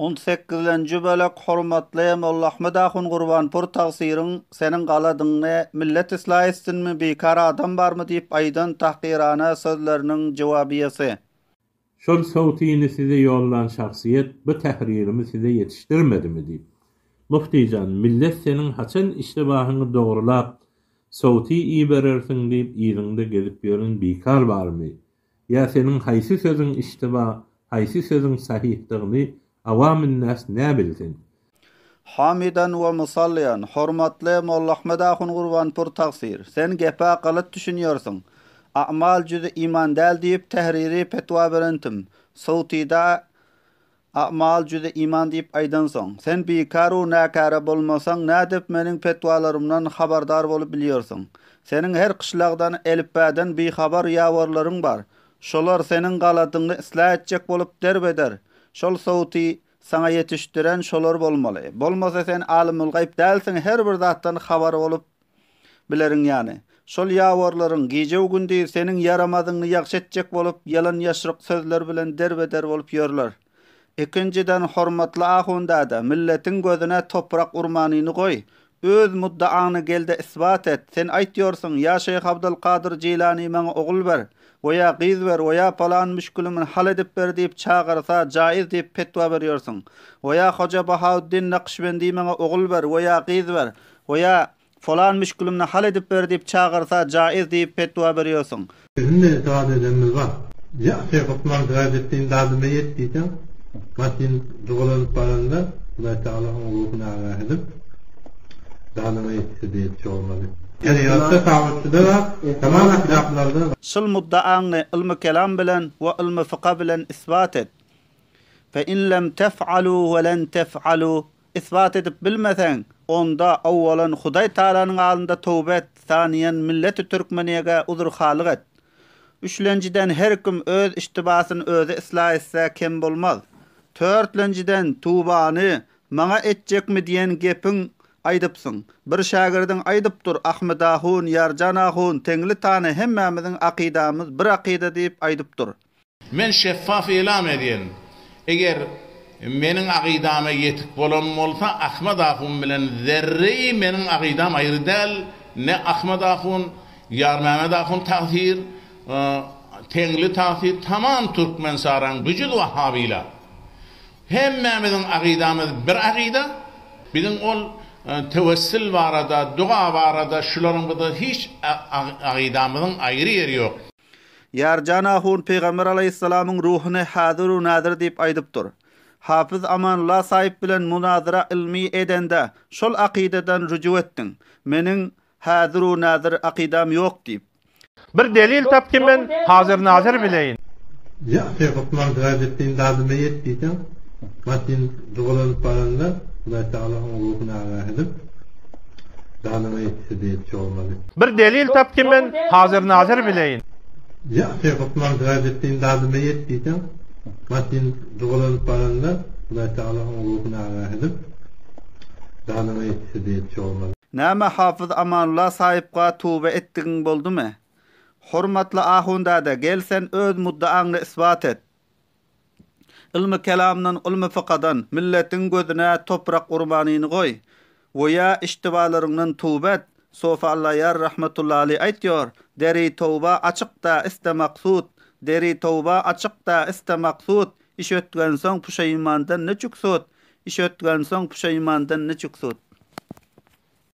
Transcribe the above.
18-nji bölek hormatly Molla Ahmed Ahun Gurbanpur tagsyryň seniň galadyňy millet islah etsinmi bekar adam barmy diýip aýdan tahqirana sözleriniň jogabyysy. Şol sowtyny size ýollan şahsiýet bu tahririmi size yetişdirmedimi diýip. Muftijan, millet seniň haçan iştibahyny dogrulap sowty iyi berersiň diýip ýerinde gezip ýören bekar barmy? Ya seniň haýsy sözüň iştiba, haýsy sözüň sahihdigini awamyn nas ne bilsin? Hamidan we musalliyan, hormatly Molla Ahmed Ahun Gurbanpur tagsyr. Sen gepe galat düşünýärsiň. Amal jüzi iman däl diýip tahriri petwa berentim. Sowtyda amal jüzi iman diýip aýdan soň, sen bekar we nakara bolmasaň nädip meniň petwalarymdan habardar bolup bilýärsiň. Seniň her kışlagdan elipbadan behabar ýawarlaryň bar. Şolar seniň galadyňy islah etjek bolup derbeder. Şol sowty sana yetişdiren şolar bolmaly. Bolmasa sen alimul gaýb dälsiň, her bir zatdan habar bolup bileriň ýani. Şol ýawarlaryň gije gündi seniň yaramadyňy ýagşy etjek bolup yalan ýaşryk sözler bilen derbeder bolup ýörler. Ikinciden hormatly ahunda da milletin gözüne toprak urmanyny goý. Öz muddaany gelde isbat et. Sen aýtýorsyň, ya Şeyh Abdulkadir Jilani maňa ogul ber, goýa gyz ber, goýa palan müşkülümi hal edip ber diýip çağırsa jaiz diýip petwa berýärsiň. Goýa Hoja Bahauddin Naqşbendi maňa ogul ber, goýa gyz ber, goýa falan müşkülümni hal edip ber diýip çağırsa jaiz diýip petwa berýärsiň. Bizimle itaat edemiz var. Ya Şeyh Osman Gazettin dadıma yetdiyse, matin doğulanıp baranda, Allah Teala'nın ruhuna ağır edip, dadıma yetdiyse deyetçi olmalı. Yani yaratsa tavırtıda var, tamam ahlaklarda var. Şol mudda'any ilmi kelam bilen we ilmi fıkha bilen isbat et. Fe in lem tef'alu ve len tef'alu, isbat edip bilmesen, onda awwalan Hudaý Taalanyň alynda tövbe et, saniyen millet-i Türkmeniyege uzur halyk et. Üçlenciden her kim öz iştibasyny özü islah etse kem bolmaz. Törtlenciden tubany maňa etjekmi diýen gepiň aýdypsyň. Bir şagirdiň aýdypdyr, Ahmed Ahun, Yarjan Ahun, teňli tany hemmämiziň akydamyz bir akyda diýip aýdypdyr. Men şeffaf elam edýän. Eger meniň akydama ýetik bolan bolsa, Ahmed Ahun bilen zerre meniň akydam aýry däl. Ne Ahmed Ahun, Yarman Ahun tahir, teňli tahir tamam Türkmen saran büjül Wahhabiyla. Hemmämiziň akydamyz bir akyda. Bizim ol tevessül barada, dua barada, şularyň da hiç akydamyzyň aýry ýeri ýok. Yarjan Ahun Peygamber aleyhissalamyň ruhuny hazır we nadir diýip aýdypdyr. Hafiz Amanullah sahip bilen munazara ilmi edende şol akydadan rücu etdiň. Meniň hazır we nadir akydam ýok diýip. Bir delil tapdym men hazır nazir bileýin. Ya Şeyh Osman Gazettin dadıma yetdiyse, matin doğulanıp baranda, Allah Teala'nın ruhuna ağır edip, dadıma yetdiyse deyetçi olmalı. Bir delil tapdym men hazır nazir bileýin. Ya Şeyh Osman Gazettin dadıma yetdiyse, matin doğulanıp baranda, Allah Teala'nın ruhuna ağır edip, dadıma yetdiyse deyetçi olmalı. Näme Hafiz Amanullah sahipga tövbe etdiň boldumy? Hormatly ahunda da gelsen öz mudda'any isbat et. Ilmi kelamdan, ilmi fıkhadan milletin gözüne toprak urmanyny goý. Goýa iştibalaryňdan tövbe et. Sofa Allah yar rahmetullahi aleyh aýtýar, deri tövbe açykda istemaqsud, deri tövbe açykda istemaqsud, iş ötgen soň puşaymandan ne çüksut, iş ötgen soň puşaymandan ne çüksut.